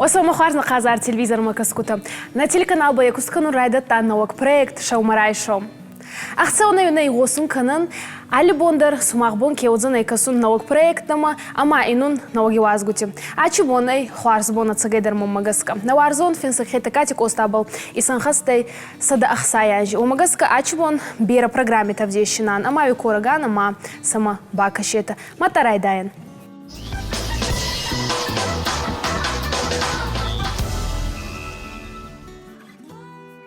Осомохарна Казар телевизор Макаскута. На телеканал Баякускану райдаттан новок проект Шаумарайшо. Акционный юный госун канан Алибондар сумахбон кеудзан айкасун новок проектама ама инун новоги вазгути. Ачибонай хуарзбона цагайдар мумагаска. Наварзон финсахетакатик остабал и санхастай сада ахсаяжи. Умагаска ачибон бера программе тавдещинан ама викорагана ма сама бакашета. Матарайдайн.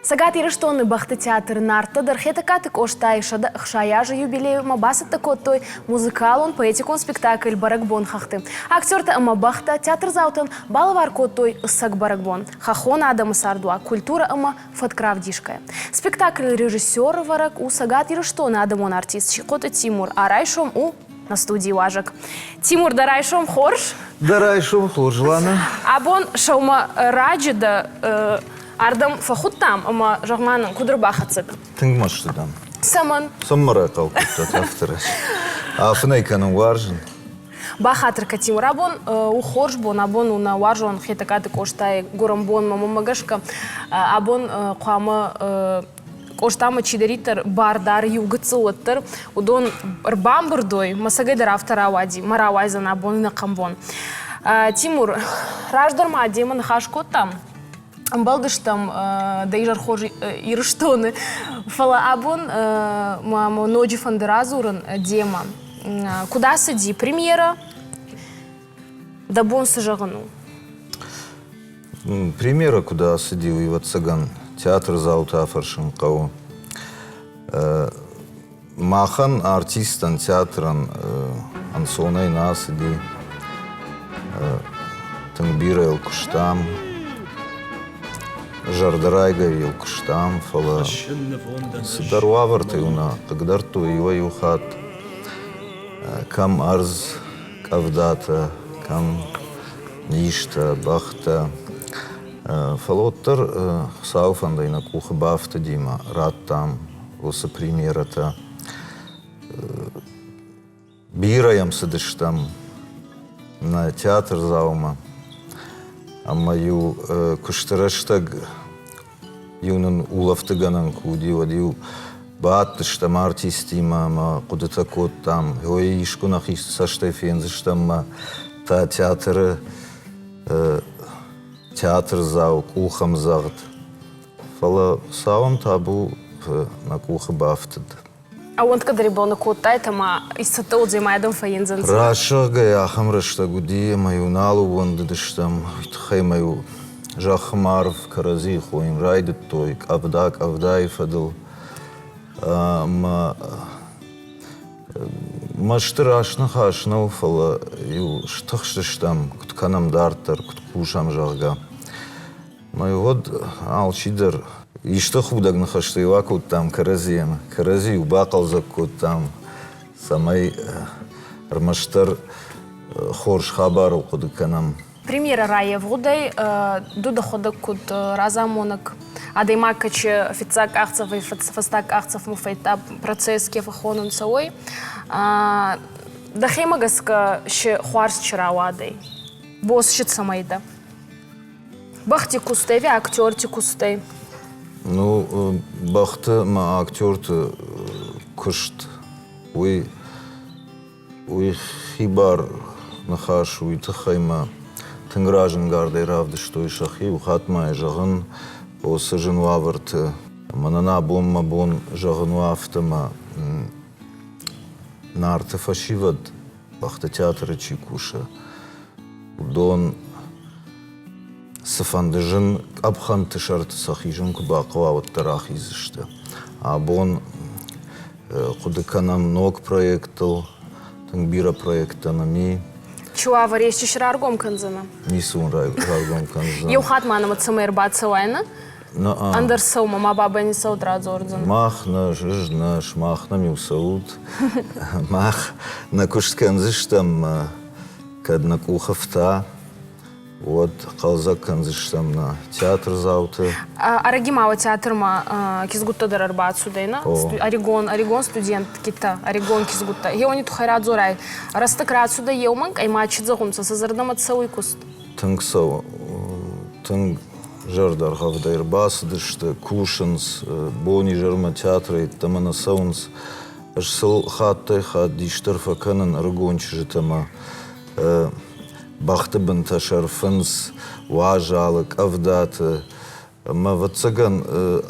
Сагат ирыштоны бахты театр нарта дархетакатык оштай шаяжы юбилею мабасыты коттой музыкалон поэтикон спектакль баракбон хахты. Актерта ама бахта театр заутан балавар коттой ысак баракбон. Хахона адама сардуа культура ама фаткравдишкая. Спектакль режиссер варак у сагат ирыштоны адамон артист Чикота Тимур, а райшом у на студии важек. Тимур, дарайшом хорш? Дарайшом хорш, ладно. Абон шаума раджида Ардам фахуттам, ама жагманын кудырбахатсыды. Тыңмаштыдан. Саман. Саммара қалқыпта тафтыраш. Афынайканың варжын. Бахатырка Тимур, абон ухорж бон, абон уна варжон хетакаты коштай горам бон мамагашка, абон қуамы коштамы чидеритер бардар югыцылыттыр, удон рбамбырдой, масагайдар автаравади, маравайзан абон на камбон. Тимур, раждарма адемын хашкоттам. Амбалдыштам дейжар хожи ирыштоны фала абон мамо ноджи фандеразурын дема. Куда сиди премьера да бон сажагану. Премьера куда сидел и вот саган театр заута фаршин кау. Махан артистан театран ансонай насиди тангбира куштам. Жардарайга елкуштам фала сидарваварты уна кагдарту ива юхат кам арз кавдата кам ништа бахта фалоттар сауфандай на куха бафта дима раттам оса примерата бираям садыштам на театр заума Аммаю куштараштаг юнын улафтыганан куди вадил баттыштам артистима ма кудыта коттам ой ишкунах саштай фензыштам та театр зау кухам загт фала савам табу на куха бафтыд. А он когда ребенок коттай, там из сатоу заимаедом фаензан. Рашага я хамрашта гуди мою налу вондыштам хай мою жахмарв карази хоим райдет той кавдай фадл маштырашна хашна фала ю штахштам кутканам дартар куткушам жага мою вот алчидер И что худо нахашты вакут там каразием, карази убакал закут там самай армаштар хорш хабару кудыканам. Премьера рая вудай дуда ходак куд разамонок адаймакач офицак ахцев и фастак ахцев муфайта процесс кефахонун сауй дахемагаска ше хуарс чаравадай бос шит самайда бахти кустеви актер ти кустей. Ну, бахта ма актер-то кушт. Уй хибар нахаш, уй тахайма тангражен гардей равды, что и шахи, ухатма и жаган, осажен ваварты. Манана бомма бон жаган вафтама нарты фашивад, бахта театра чикуша. Удон Сафандыжын абхан тышарты сахижын кубақыва вот тарах изышты. Абон кудыканам ног проектыл, тангбира проектанами. Чуа варещи шраргом канзана? Нисун раргом канзана. Еухат манамат самайр бацавайна? Андер сау мама баба не сау драдзордзан. Махна жижна шмахна миусаут. Мах на куштканзыштам кадна кухавта. Вот қалзак канзыштам на театр зауты. Арагимава театрма кизгутта дарарбат судайна. Орегон студент кита. Орегон кизгутта. Еони тухайрат зорай. Растакрат суда еуманг аймачит загумца сазардамат сауикуст. Тангсау. тынг жардар хавдайр басыдышты, кушынс, бони жарма театры, тамана саунс, аж сыл хаттай хат диштар факанын рыгончы житама, бахты бынта шарфынс, важалык, авдаты, ма ватсаган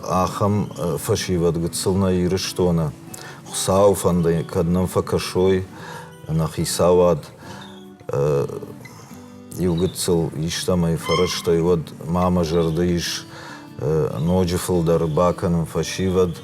ахам фашиват гыцылна ирыштона, хусау фандай каднам факашой, нахисавад, Югыцыл иштамай фараштай вад мама жардыш ноджифылдар баканым фашивад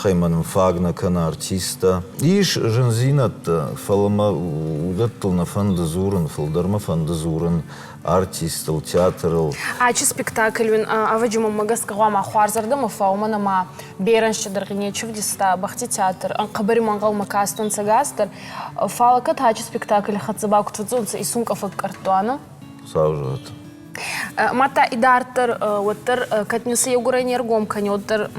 хайманым фагнакана артиста. Иш жензинат фалама удаттыл на фандазурын, фалдарма фандазурын артистыл, театрыл. Ачы спектакль вен аваджима магаскава ма хуарзардыма фаумана ма бераншчы дыргыне чувдиста бахти театр. Анқабари мангал макастын цагастыр. Фалакат ачы спектакль хатсыба кутвудзунца и сумка факкартуана. Саужат. Мата идартыр, оттыр, катнюсы югурайнергом канёттыр,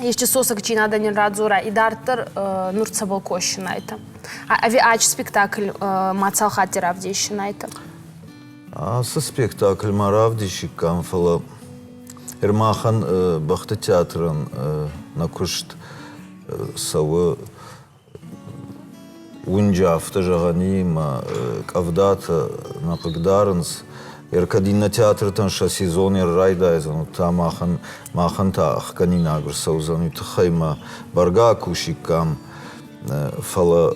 еще сосак чинада не радзура идартыр нурца балкощина это. Ави ачы спектакль мацалхати равдещина это. Со спектакль маравдищи камфала. Эрмахан бахты театрын накушт савы унджафта жағани ма кавдата напыгдарынс. Еркадин на театр танша сезон райдайзан, та махан та ахканина агрсаузан, тахайма барга кушикам. Фала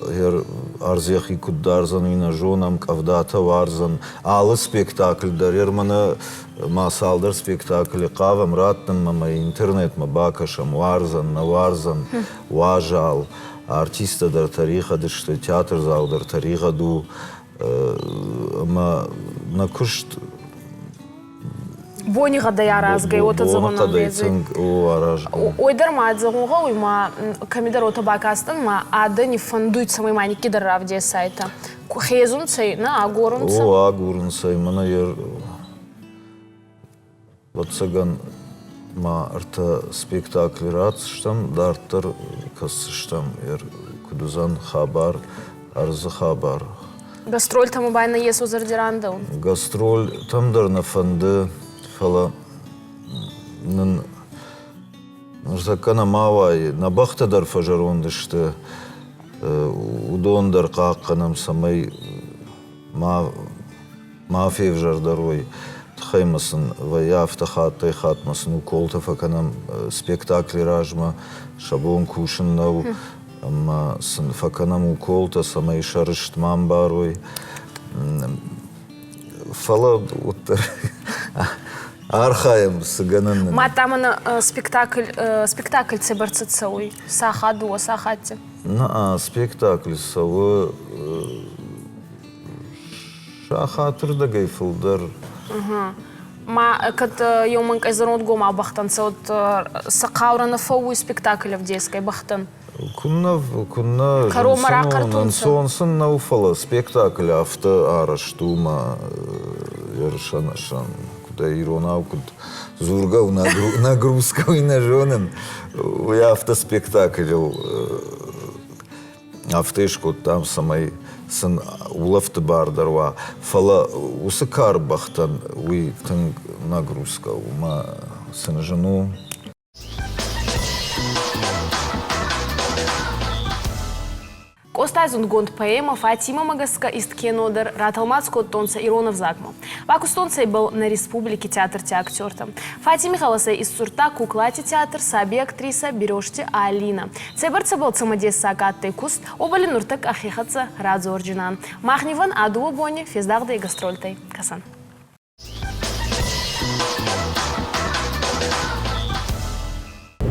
арзех и кударзан вина жонам кавдата варзан алы спектакль дар мана масалдар спектакль кавам раттан мама интернет ма бакашам варзан наварзан важал артиста дар тариха дышты театр зал дар тариха ду ма накушт Бони гадая разгай ота загонам вези. Ойдар ма адзагонга уйма камидар ота бакастан ма ада не фандуйт самой маники дар равдия сайта. Хезун цей на агорунца. О агорун цей мана ер ватсаган ма арта спектакль радсштам дартар кассштам ер кудузан хабар арза хабар. Гастроль там убайна есу зардирандау. Гастроль там дар на фанды фала нын закана мавай на бахтадар фажарондышты удондар қаққанам самай мафев жардарой тхаймасын ваяфта хаттай хатмасын уколта факанам спектакль ражма шабон кушыннау ама сын факанам уколта самай шарышт мамбарой фала уттар Архаем сыганын. Матамана спектакль цебарцыцауй сахаду сахатте. На спектакль савы шахатырда гайфылдар. Ма кат йоман кайзарот гома бахтанца от сақаурана фауй спектакль в детской бахтан. Кунна Каромара картунца. Сонсын науфала спектакль авто араштума ершанашан. Да иронау куд зургау нагрузка и нажонен у автоспектакль автешку там самой сын улафты бардарва фала усыкар бахтан уи тын нагрузка ума сын жену. Остайзунд гонд поэма Фатима Магаска исткенодер раталмацко тонца Иронов Загма. Вакус тонцей был на республике театр актёрта. Фатима Халасей из сурта куклати театр саби актриса береште Алина. Цебарца был самодес сагатты куст обали нуртак ахихатца радзо орджинан. Махниван адуо бони фездагда и гастрольтай. Касан.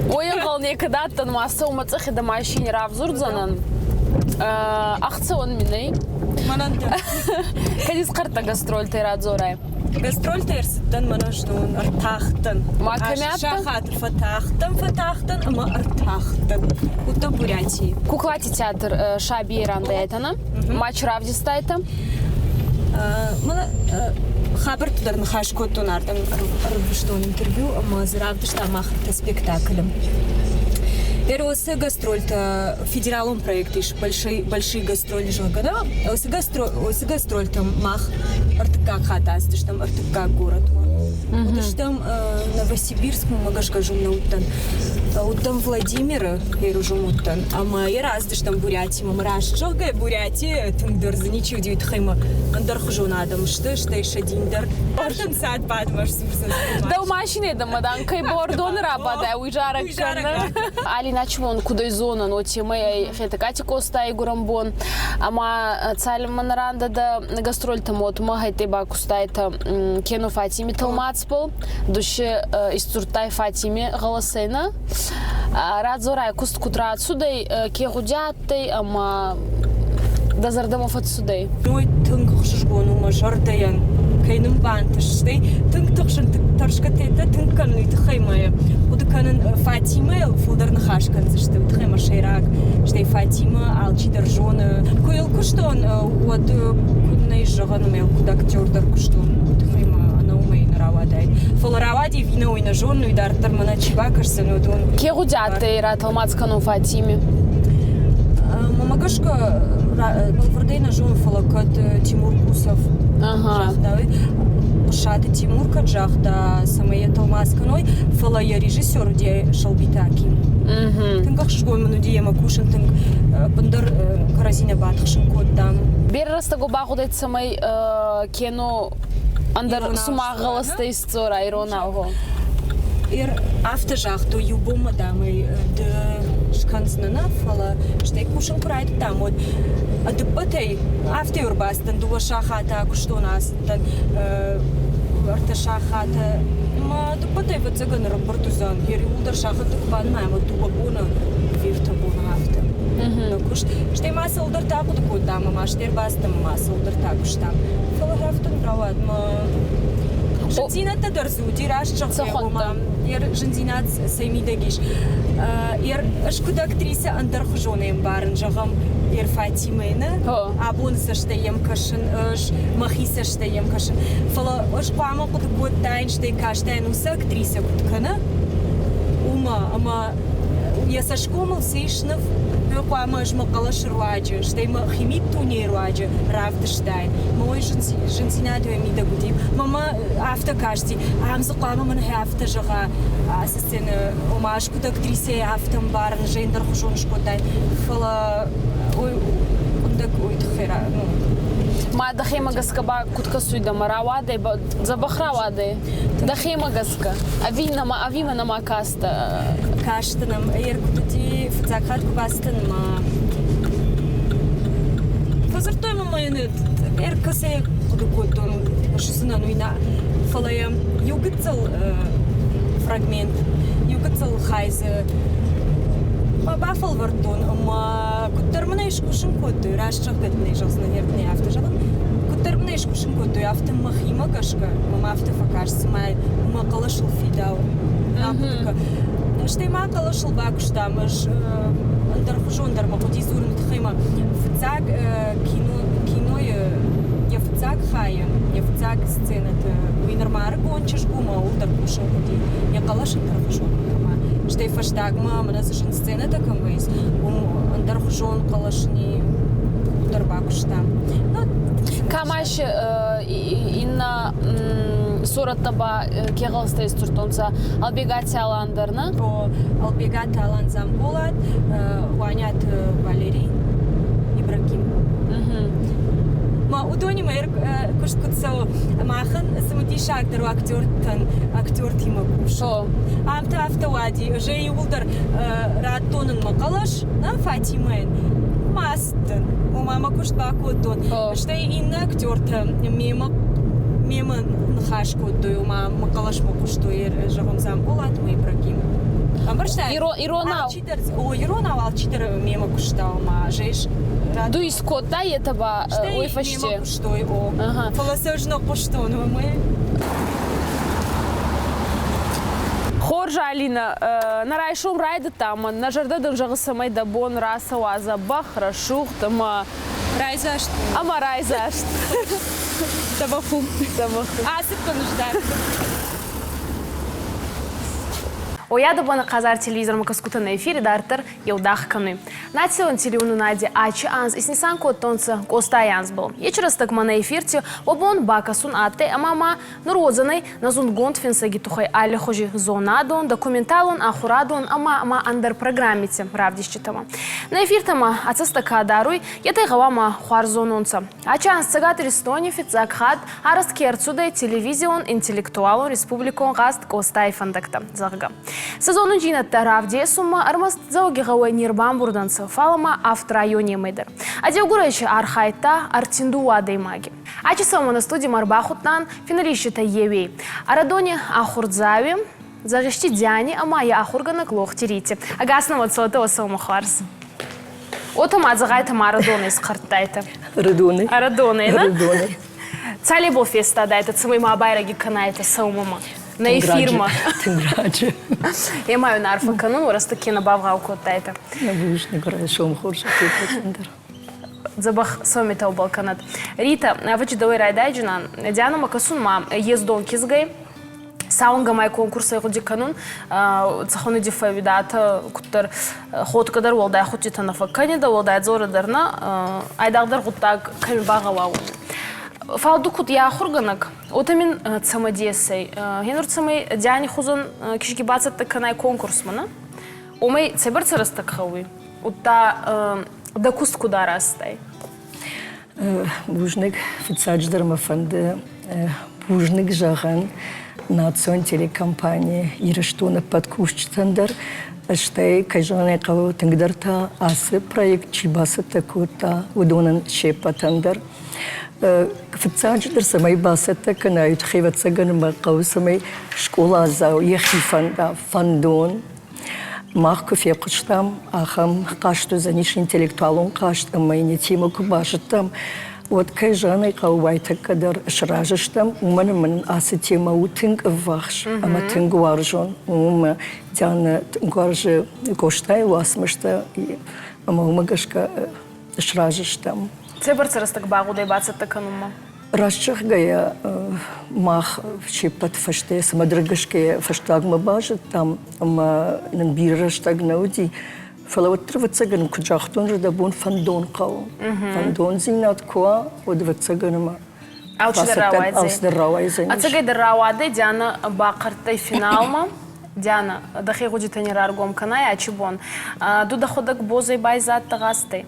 Ойын қал некадаттан маса умацахи да машини равзурдзанан. Ахцон миней. Мананда. Кадис карта гастроль тайрадзорай. Гастроль тайрсыттан манашнун артахтан. Макамятта? Шахатр фатахтан, ама артахтан. Ута Бурятии. Куклати театр шаби рандайтана. Мач равдистайта. Мана хабар тудар нахашко тонардан рвштон интервью, ама заравдышта махта спектаклем. Осы гастрольта федералом проект иш большие гастроли жагана. Осы гастроль там мах артыка хатасты, там артыка город. Удыштам Новосибирск магашка жумнауттан. Уттан Владимир жумуттан. Ама и раз дыштам Бурятия, мама раз чогай Бурятия, тындыр заничи удивит хайма. Андар хужунадам, что еще диндер. Артам сад падмаш сурсан. Да у машине да мадан кай бордон рабада уйжарак кана. Али начвон кудой зона но темай хетакати коста и гурамбон. Ама цаль манаранда да гастроль тамот магайте ба кустайта кено Фатиме талмацпол душе истуртай Фатиме галасена. Радзорай куст кутрат судей кегудятей ама дазардамов отсюдей. Ной тынг хшжгону мажардаян кайным бантыштай тынг тохшын торшкатета тынг канны тхаймая. Удыканын Фатиме фулдарны хашкан зышты тхайма шейрак штей Фатима алчидар жона. Койл куштон от куднай жагану мел кудактёрдар куштон тхайма она умейна равадай. Фоларавади вина ойна жону и дартар мана чивакарсан удон. Кегудятей ра талмацкану Фатиме. Мамагашка Балвардейна жон фалакат Тимур Кусов. Ага. Шаты Тимур Каджахта самая Талмасканой фала я режиссер де Шалбитаки. Тынгах шгон манудия макушин тынг пандар каразина батхшин коддам. Берраста го багудайт самай кено андар сумагаласта истора иронавго. Автожахту юбома дамы de шканзнана фала штей кушин курайт там вот адыпатей автоюрбастан дуа шахата куштонастан арташахата ма адыпатей вот цаган рапортузан ери улдар шахата кбанмай ма дуа бона вирта бона авто куш штей маса улдар таку дама ма штер бастам маса улдар таку штам фала рафтан прават ма Жензината дързу, дираш чахвема, жензинат сеймидагиш. Ашкуда актриса андър хожонем барен жагам Фатимена, абун същеем кашен, махи същеем кашен. Фала пама куда год тайн ще каштен уса актриса куткана. Ама я сашкомал сейшнав пама жмакалаш руаджа, ще ма химит туни руаджа, равдаштай. Мой жензинат ми да гудим. Мама авто кажди, амзаклама ман авто жага, асистен омашку да актрисе автом барн жендър хожоншко тай. Фала ой ундак ой тхера. Ма дахема гаска ба кутка суйда мараваде ба забахраваде. Дахема гаска. Авима нама каста. Каштанам еркутати фцакхат кубастан ма. Фазартой мама ене еркасе кудукотон шусына нуйна. Фалая югыцал фрагмент, югыцал хайзе. Бафал вартон, ама куттармана ишкушин коты, рашчах бетмне жолсна нервне автожала. Куттармана ишкушин коты, авто махима кашка, мама авто факашс, май макалашыл фидау. Штей макалашыл бакуштам, аж андархужондар махоти зурн тхима. Фцак кино я фцак хая, я фцак сцената. Уинармар гончаш гума удар кушал ходи. Я калашын тархужон. Штей фаштагма, мана зажын сцената камвейс. Андархужон калашни удар бакуштам. Камаш инна суратта ба кегалста истуртонца албегати аландарна. Албегати алан замболат, ванят Валерий Ибрагим. Ма удонима кушт кутсо махан самоти шактер актер Тима Кушо. Авто вади же юлдар ратонын макалаш на Фатимен мастын. У мама кушт бакотон. Штей инна актерта мема нахашко до мама макалаш макушто жагам замболат ма Ибрагим. Иронау. Иронау алчитер мема куштау ма жеш. Ду искота етаба ой фаште. Мема куштой о. Фаласажно кушто но мы. Хоржа Алина, нарайшом райда там, на жардадан жагысамай да бон раса ваза бахра шух тама. Райзашт. Ама райзашт. Табахум. Табахум. Асып конуждар. Ояды баны қазар телевизор макаскута на эфире дартыр елдах каны. Национ телевизор нади ачи анз иснесан коттонца коста янз был. Ечерастак мана эфирте обон бакасун ате амама нурозаной назун гонт финсаги тухай али хожи зонадон документалон ахурадон ама андер программите равдищитама. На эфиртама ацастака даруй ятай гавама хуарзононца. Ачи анз цагат рестони фицакхат араскерцудай телевизион интеллектуалон республикон гаст коста и фандакта зарга. Сезонун жинатта равде сумма армаст заугигавай нирбан бурданца фалама автрайоне медер. Адевгурайши архайта артиндуа деймаги. Ачи сама на студии марбахутнан финалищита евей. Арадони ахурдзави загишти дяни амая ахургана клохтирите. Агасна вот сота осома харс. Отама загайта марадоны скартайта. Радоны. Арадоны, да? Радоны. Цали был феста, да, это самый мабайраги канаита саумама. На эфирма. Тинграджи. Я маю на арфа канун, раз таки на бавгауку тайта. На вышне горашом хорша типа. Забах сомита балканат. Рита, вачи давай райдайджина. Диана макасун ма ездон кизгай. Саунга май конкурса ходи канун. Цахоны дифа видата кутар ход кадар волдай хотита на факани да волдай зора дарна. Айдагдар гутак ками багалау. Фалду кут я хурганак. Отамин цамадесей. Генур цамай Диане хузон кишки бацат таканай конкурс мана. Омай цеберца растакхауи. Ута да куст куда растай. Бужник фицадждар мафанды бужник жаган национ телекомпания ирыштуна подкушчтандар аштай кажаны каву тыңдарта асы проект чибасы такута удонан шепатандар. Фицадждар самай басата канают хивацаган макау самай школа зау ехифанда фандон. Махку фекуштам, ахам кашту заниш интеллектуалон каштам, майне тему кубашитам. Вот кайжаны каувайта кадар шражиштам, уман асы тема утинг вахш, ама тингу аржон, ума дяна гуаржи коштай уасмышта, ама умагашка шражиштам. Цеберца растак багу дай бацат таканума. Расчах гая мах чипат фаште самадрагашке фаштагма бажа там ама нанбираштаг науди фалаватрвацаган куджахтун жадабун фандон кау фандон зинат куа одвацаганма Алчдеравайзе. Ацагай дераваде Диана бакартай финалма. Диана дахи гудитани аргом канай ачибон. Дуда ходак бозай байзат тагастай.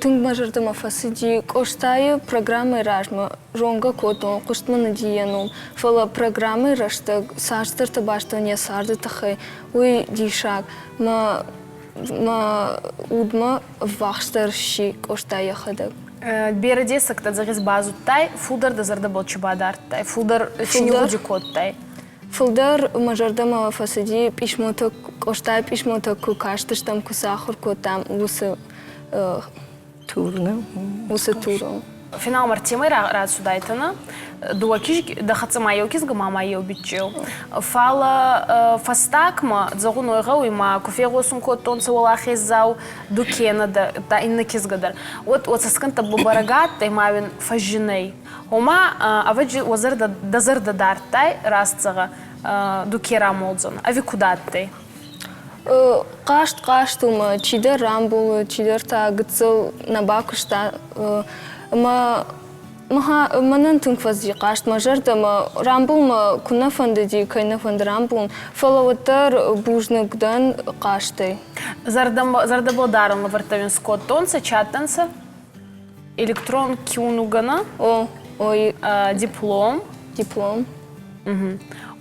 Тинг мажордама фасиди коштаю программы ражма ронга котон куштма надиеном фала программы рашта саштар табашта не сарды тахай уй дишак ма удма вахштар ши коштая хадак. Береде сакта загиз базу тай фулдар да зарда бол чубадар тай фулдар чини уди кот тай. Фулдар мажордама фасиди пишмота коштая пишмота кукашташ там кусахур котам усы турна усатуру. Финал мартимай рад судайтана. Дуакиш да хацамайокис гамамайо бичел. Фала фастакма загунойгау има кофегосун коттон савалахизау дукена да иннакизгадар. Вот сасканта бубарагат таймавин фажиней. Ома аваджи вазар да зарда дартай растзага дукера молзон. Ави кудаттай? Кашт-каштума, чидер рамбул, чидер та гцел на бакушта, манан тунквази кашт, мажарда ма рамбул ма кунафандади, кайнафанд рамбул, фалаватар бужнагдан каштай. Зарда благодарен вартавин скоттонца, чаттанца, электрон киунугана, диплом. Диплом.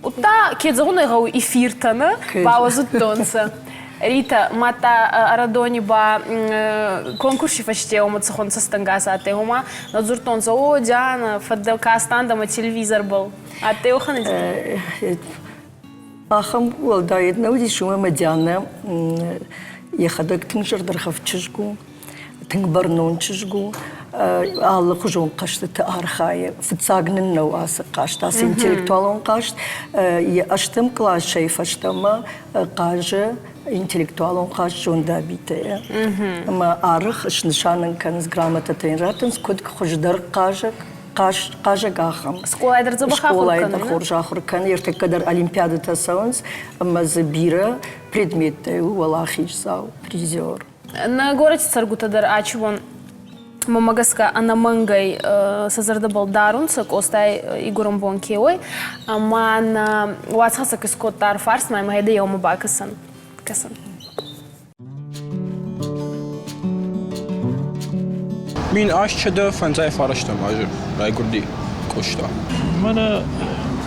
Ута кедзагуна гау эфиртана бауазуттонца. Рита мата арадони ба конкурси фаште ома цахон састангаса ате ома надзуртонца о Диана фадделка стандама телевизор был. Ате охана ахам waldaid наudi шума мадяна яхадак тинжардар хавчжгу тингбарнон чжгу алла хужон кашта архая фцагнен науас кашта интеллектуалон кашт я аштам класс шейф аштама каже интеллектуалон кашт жонда бите ама арх шншанан канс грамота тенратенс код хуждар каже قاجة قاخم Скола айдар забаха школа это хурканы. хоржа хуркан ерте кадар олимпиада тасаунс amma забира предметы валахич зау призер. На город царгутадар ачвон мамагаска анамангай сазардабал дарунса костай игурам бонкеой ман васхаса кискотар фарс май майда йома бакасан касан. Min aşçıda fenzay farıştım acı. Raygurdi koşta. Mana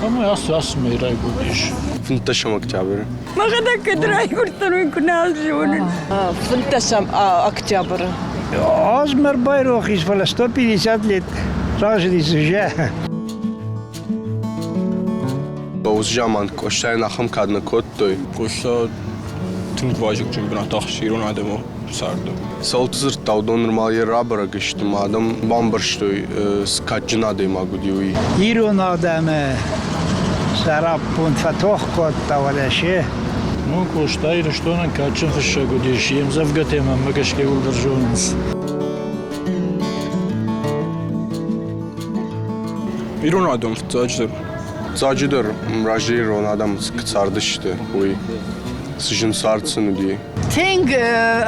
ama asmı Raygurdiş. Fıntaşım Oktyabr. ما غدا كدراي قلتلو يكون عالجون فلتسم أكتوبر Azmer Bayrokhis вала 150 лет рождения уже. Boz zaman koştay naxım kadını kottoy. Koşta tüm vajık çünkü bana taxşirun adamı sardı. Soltuzur tavdon normal yer rabara geçtim adam bambarştoy skaçına deyim agudiyoy. İron adamı Sarap pun fatoh kotta вала ше. Ну, коштай, что на качан хашагудиш, им завгатем, а мы кашке улдержонс. İron adam zacıdır. Zacıdır. Mrajı İron adam kıtsardıştı. Uy. Sıjın sartsın diye. تنگ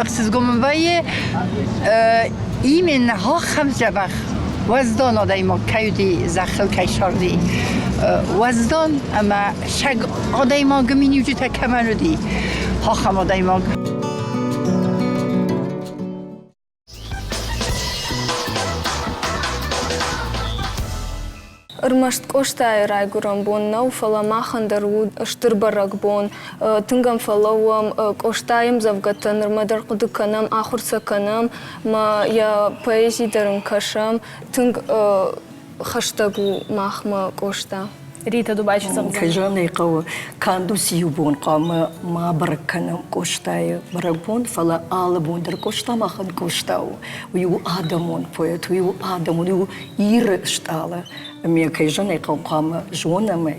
اخصیص گمون بایه ایمن ها خمسه بخ وزدان آدای ما کیودی زخل کشاردی وزدان اما شگ آدای ما گمینی وجود کمر دی ها خم آدای ما Ырмашт коштай райгурам бон нау фала махандар штырбарак бон тынгам фалауам коштайым завгатан ырмадар кудыканам ахурсаканам ма я поэзидарым кашам тынг хаштагу махма кошта. Рита Дубачи забзан. كجاني قو كاندو سيوبون قام ما بركنا كوشتاي بركون فلا آلبون در كوشتا ما خد كوشتاو ويو آدمون بويت ويو آدمون ويو يرشتالا مي كجاني قو قام جونا مي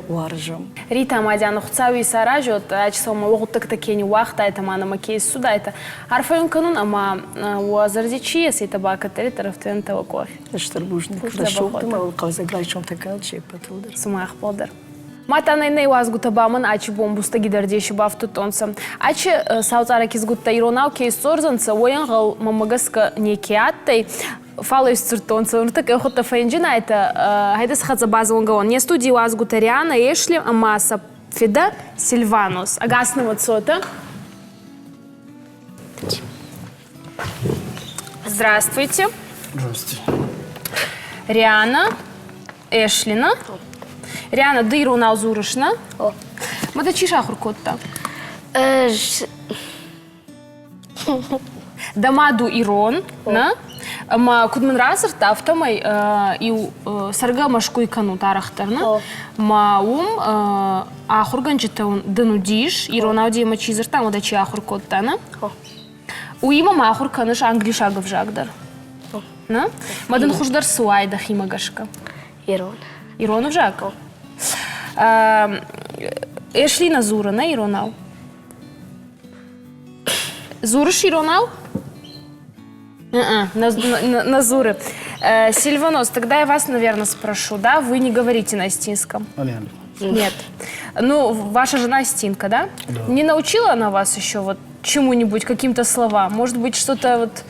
وارجم Рита Мадяна хуцави саражот ачсома логутак такени вахта это мана макей суда это арфаён канун ама уазардичи это бакатери тарафтен таваков. اشتربوجني Куш كل شو забахот. تما القازة قلايشون تكال شيء بتولدر Сумах полдер. Матанай не уазгута баман ачи бомбуста гидардеши бафту тонса. Ачи сауцара кизгута иронау кейс сорзанца уянгал мамагаска некиаттай фалоис циртонца. Ну так охота фэнджина это хайдас хадза базалангавон. Не студии уазгута Риана Эшли Амаса Феда Сильванус. Агасного цота. Здравствуйте. Здравствуйте. Риана Эшлина. Риана дыру на узурышна. Мы до чиша хуркотта. Дамаду Ирон, на. Ма кудман разер тафтамай и сарга машку и кану тарахтарна. Ма ахурганчета он денудиш. Ирон ауди мачизер там удачи ахуркотта, на. Уима махур каныш англишагов жагдар. На. Мадан хуждар суайда химагашка. Иронов жак. Эшлина Зурана Иронау. Зурыш Иронау? На Зуры. Сильванос, тогда я вас, наверное, спрошу, да? Вы не говорите на астинском? Нет. Ну, ваша жена астинка, да? Да. Не научила она вас еще вот чему-нибудь, каким-то словам? Может быть, что-то вот...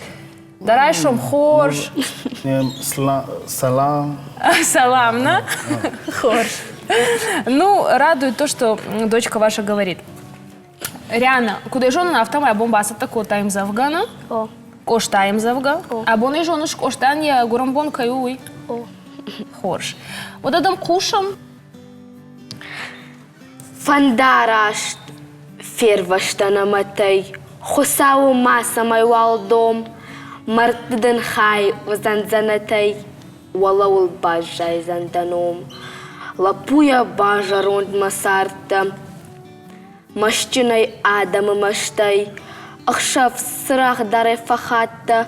Дарайшом хорш. Салам. Салам, на? Хорш. Ну, радует то, что дочка ваша говорит. Риана, куда жона на автомобиле бомбаса такого тайм завгана? Коштаем завга. А боны жонуш коштанья гурамбон каюй. Хорш. Вот адам кушам. Фандараш ферваштана матай. Хусау маса майвал дом. Мартден хай вазанзанатей. Валаул бажай занданом. Лапуя бажа ронд масарта. Машчиной адама маштай. Ахшав срах даре фахатта.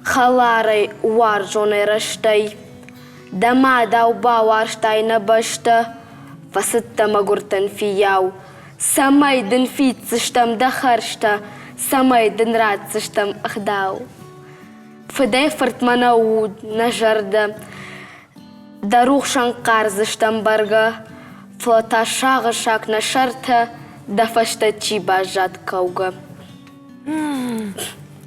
Халарай варжоной раштай. Дама дауба варштай набашта. Фасытта магуртан фияу. Самай дын фитсыштам дахаршта. Самай дын радсыштам ахдау. Федей фартманауд нажарда. Дарухшан қарзыштан барға, флота шағы шақ на шарта, дафашта чиба жат кауга.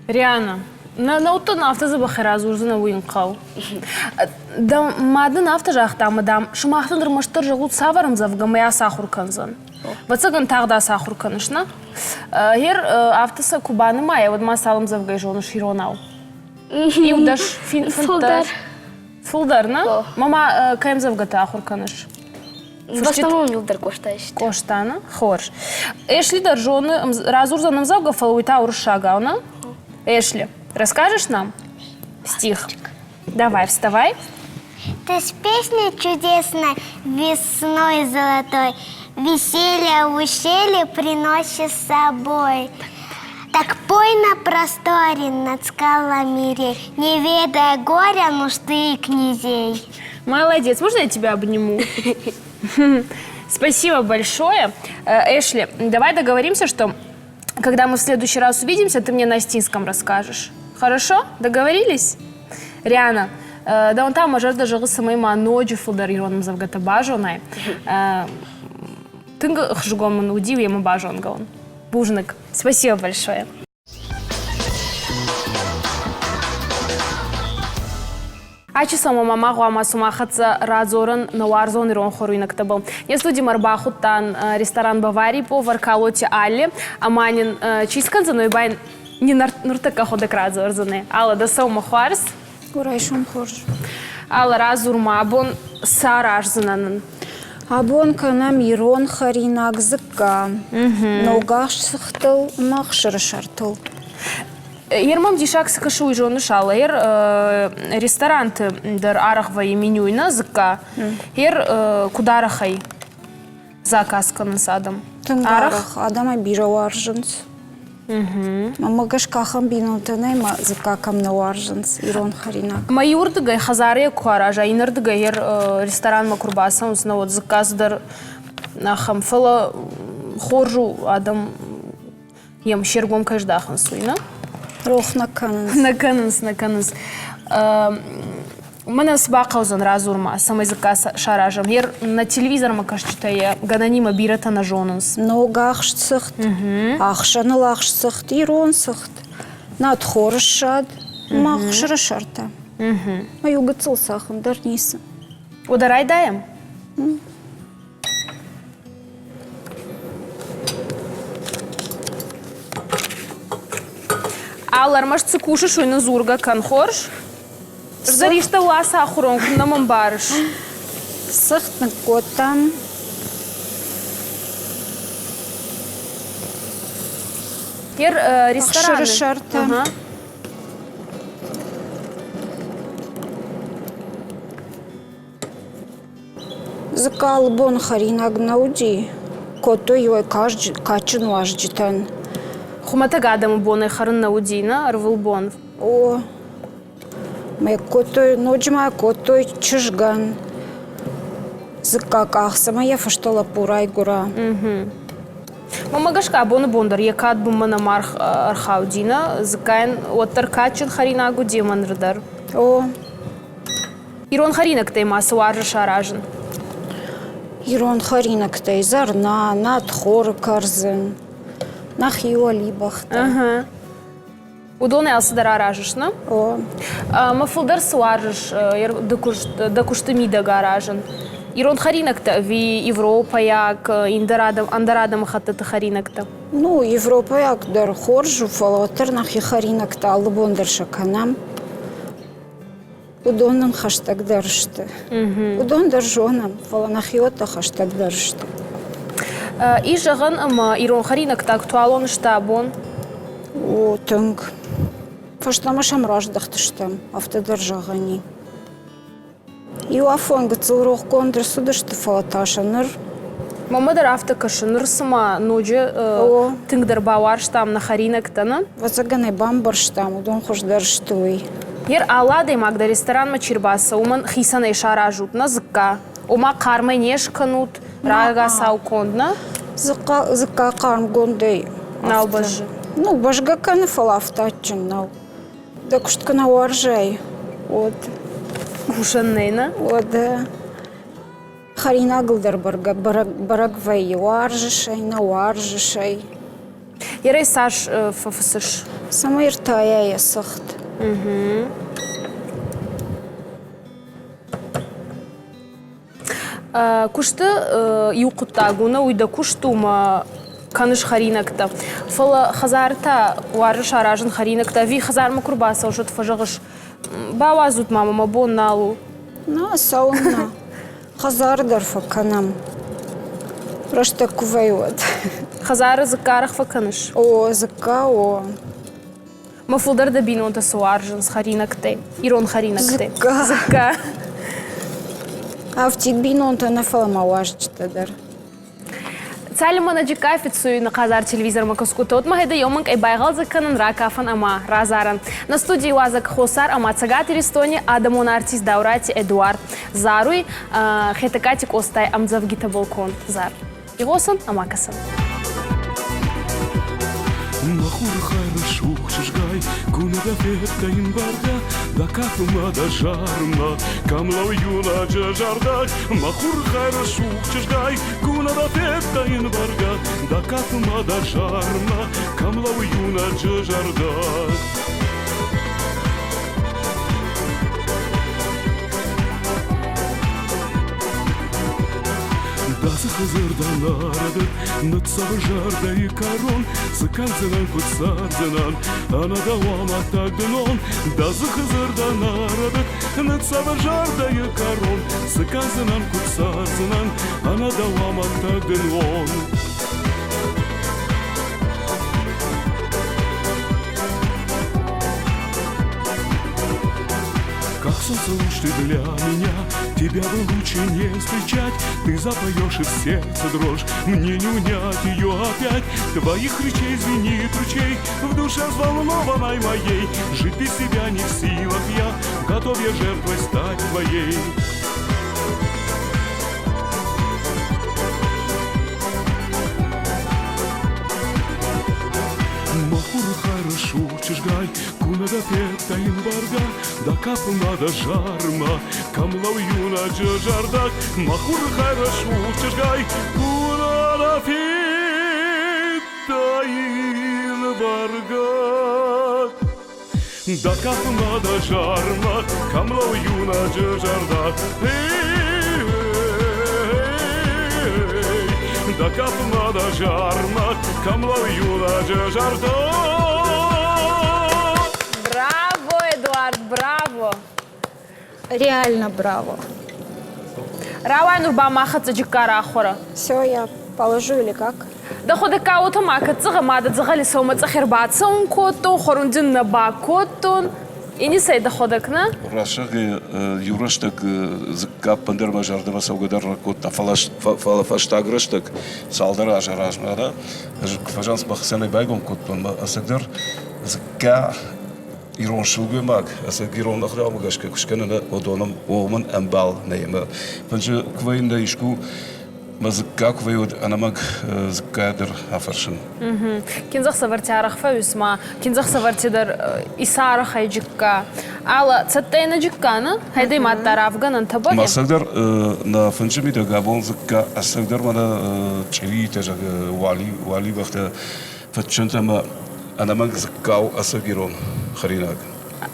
Риана, на утын автозы бақыра зурзына ойын қау. Мадын авто жақта мадам, шымақтын дұрмаштыр жағуд саварым завгамая сахур канзан. Вацаган тағда сахур канышна. Ер автосы кубаны мая, вот масалым завгай жоны широнау. И удаш филдар. Филдар, на? Мама кайм завгата ахур каныш. В основном юлдар коштаешті. Коштана, хорш. Эшли даржоны разурзаным завга фалуита уршагауна. Эшли, расскажешь нам стих? Давай, вставай. Ты с песней чудесной, весной золотой, веселье в ущелье приносишь с собой. Так пой на просторе над скалами рек, не ведая горя, нужды и князей. Молодец, можно я тебя обниму? Спасибо большое. Эшли, давай договоримся, что когда мы в следующий раз увидимся, ты мне на астинском расскажешь. Хорошо? Договорились? Риана, да он там может даже самой ночью фударироном завгата бажонай. Ты хжгом удив ему бажонгон. Бужник. Спасибо большое. Ачи сама мама гуама сумахатса радзоран наварзон ирон хоруинак табыл. Я студии Марбахуттан ресторан Баварии повар Калоти Алли. Аманин чисканза, но и байн не нуртака ходак радзорзаны. Алла да саума хуарс. Урайшум хорж. Алла разурма абон саражзананын. Абон канам ирон харинак зыкка. Ногаш сыхтыл, махшыр шартыл. Ермам дишак сыкашу и жоны шала. Ресторанты дар арахва и менюйна зыкка. Кударахай заказ канасадам. Тынгарах адама бира варжынс. Мамагаш кахам бинутанай ма зыкка камна варжынс ирон харинак. Майурдыгай хазария куаража. Инардыгай ресторан макурбасан. Вот заказ дар нахам фала хоржу адам ем шергом каждахан суйна. Рох наканынс. Наканынс. Мене сбака узан разурма, самый заказ шаражам. На телевизор ма кажчитая гананима бирата на жонынс. Ногах сыхт, ахшаныл ах сыхт, ирон сыхт. Над хорышад, махшыр шарта. Маю гыцыл сахым дарнисы. Ударай даем? Аллар, может, цикушишь уйна зурга канхорш? Заришта ласа ахурон, кунамам барыш. Сыхтны котам. Рестораны. Ахшыры шарта. Закал бон харинаг науди. Кото йой качын важджитан. Хумата гадамы боны харын наудина, арвылбон. О, май котой, ноджма котой чыжган. Зыкак ахсама я фаштала пурай гура. Мамагашка боны бондар, якат бумана марх архаудина, зыкайн оттар качын харинагу деманрдар. О, Ирон харинак тай масы варжа шаражын. ирон харинак тай зарна, над хор карзын. Нах юали бахта. Удоны алсыдар аражыш, на? О, Мафылдар суаржыш, дакуштыми да гаражын. Ирон харинакта, ви Европа як, андарадам хаттаты харинакта. ну, Европа як дар хоржу фалатыр нах и харинак та алыбондар шаканам. Удонын хаштаг дарышты. Удондар жонам, фаланах йота хаштаг дарышты. И жағын ирон харинакта актуалон штабон. О, тынг. Фаштамашам раждахтыштам, автодар жағани. Иуафон гыцылрох кондыр судышты фалаташаныр. Мамадар автокашыныр сыма ночи тыңдар бауар штам на харинактаны. Вазаганай бамбар штам, удон хождар штуй. Аладай магда ресторан мачирбаса, уман хисанай шаражут на зыкка. Ума кармай нешканут, рага саукондна. Зыкка карм гондей. Нау бажы. Ну, бажгаканы фалафтачын нау. Да кушткана уаржай. Вот. Ушаннейна. Ода харинагылдар барагвай варжышай, наваржышай. Ерей саш фафысыш. Сама иртая я сахт. Кушты юқыттагуна уйда куштума каныш харинакта. Фала хазарта варжыш аражын харинакта. Ви хазарма курбаса ушат фажагыш. Бавазут мама бон налу. На сауна. Хазардар факанам. Просто кувайот. Хазары зыкарах факаныш. О, зака, о. Мафулдар да бинонта суаржын с харинакте. Ирон харинакте. Зыка. Зыка. А в тигбинонта на фалма важчтадар. Цалима на джикафицу на казар телевизор макаскута. От махеда йоманк и байгал заканан ракафан ама разаран. На студии вазак хосар ама цагат иристони адамон артист даурати Эдуард Заруй. Хетакатик остай амзав гита балкон зар. Игосан ама касан. Махур хорошо чжгай, гуна да фетка инбарда, да кафма да жарма, камлау юна джарда. Махур хорошо чжгай, гуна да фетка инбарда, да кафма да жарма, камлау юна джарда. Дасы хызырдан арады, нытсавы жарда и корон, сыканзынан кутсарзынан, ана давама тагдынон. Дасы хызырдан арады, нытсавы жарда и корон, сыканзынан кутсарзынан, ана давама тагдынон. Как солнце луч ты для меня, тебя бы лучше не встречать. Ты запоешь и в сердце дрожь, мне не унять ее опять. Твоих речей звенит ручей в душе взволнованной моей. Жить без себя не в силах я, готов я жертвой стать твоей. Махур хорошо чжгай, куна да фетта инбарда, да капма да жарма, камлау юна джардак. Махур хорошо чжгай, куна да фетта инбарда, да капма да жарма, камлау юна джардак. Да капма да жарма, камлау юна джарда. Браво, Эдуард, браво. Реально браво. Равай нурба махаца джикара ахора. Все, я положу или как? Да хода каута мака цыга мада цыгали сома цахербаца он кото, хорундин на ба котон. И не сей да ходакна? Рашаги юраштак зыкка пандерма жардама саугадар котта фалафаштаграштак салдара жаражмада. Фажанс бахсаны байгом коттон асагдар зыкка ирон шулгемак асаг ирон нахрамагашка кушкана одоном оман амбал нейма. Панча квайнда ишку мазыкка квайод анамаг зыккадыр афаршын. Кинзах савартярах фаюсма, кинзах савартидар исара хайджикка. Ала цаттайна джиккана, хайдай маттаравган антабаги. Масагдар на фанчами да габон зыкка асагдар мана чили тажа вали вахта фатчантама анамаг зыккау асагирон харинаг.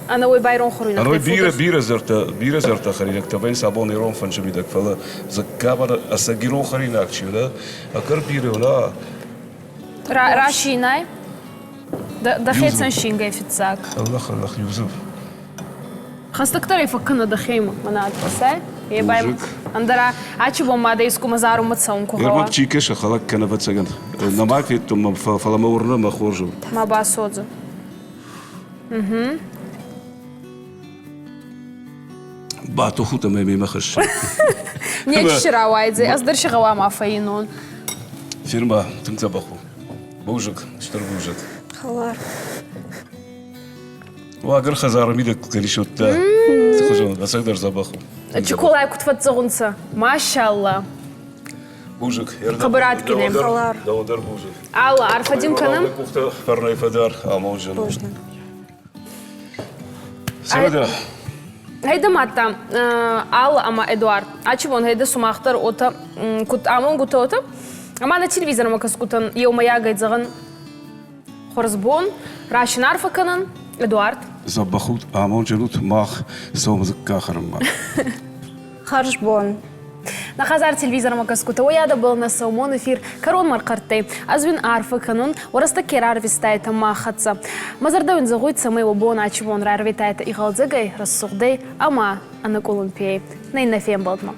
Она ой байрон хоруйна. Она ой бира зарта харинаг табайн сабон ирон фанчами да фала зыкка бана асагирон харинаг чила акар бира на Рашинай. Да хейцан шингай фитсак. Аллах Юзеф. Хастактар ифаккана да хейма манат пасай. Ебай андара ачи бомада иску мазару мацаун кухава. Ермак чикеша халак канавацаган. Намак фитум фаламаурна махоржу. Ма басодзу. Бату хута меми махаш. Не вчера вайдзе, аздарши гава мафаинон. Фирма тынцабаху. Бужик, что бужик. Халар. Вагар хазар мидек колишотта. Тхожон, асагдар забаху. Чиколай кутфатзагунца. Машалла. Бужик, Хабарат кинем. Халар. Даодар бужик. Алла, арфадим канам? Куфта фарнай фадар, аможан. Можно. Сегодня هيدا ماتا أما إدوارد أشوفون هيدا سماختر أوتا كنت أمون قلت أوتا أما أنا تلفزيون ما كسكوتن يوم يا جاي زغن خرزبون راشن عارفة كنن إدوارد زبخوت أمون جنوت ماخ سومزك خرم خرجبون نخازار تلفزيون ما كسكوتا ويادا بلنا سومون فير كرون مرقرتي أزوين عارفة كنن ورستا كيرار فيستايتا ما خدسا مزردوين زغويت سمي وبون أشوفون رار فيتايتا إيغال زغي رسوغدي أما أنا كولون بي نين نفيم بلدما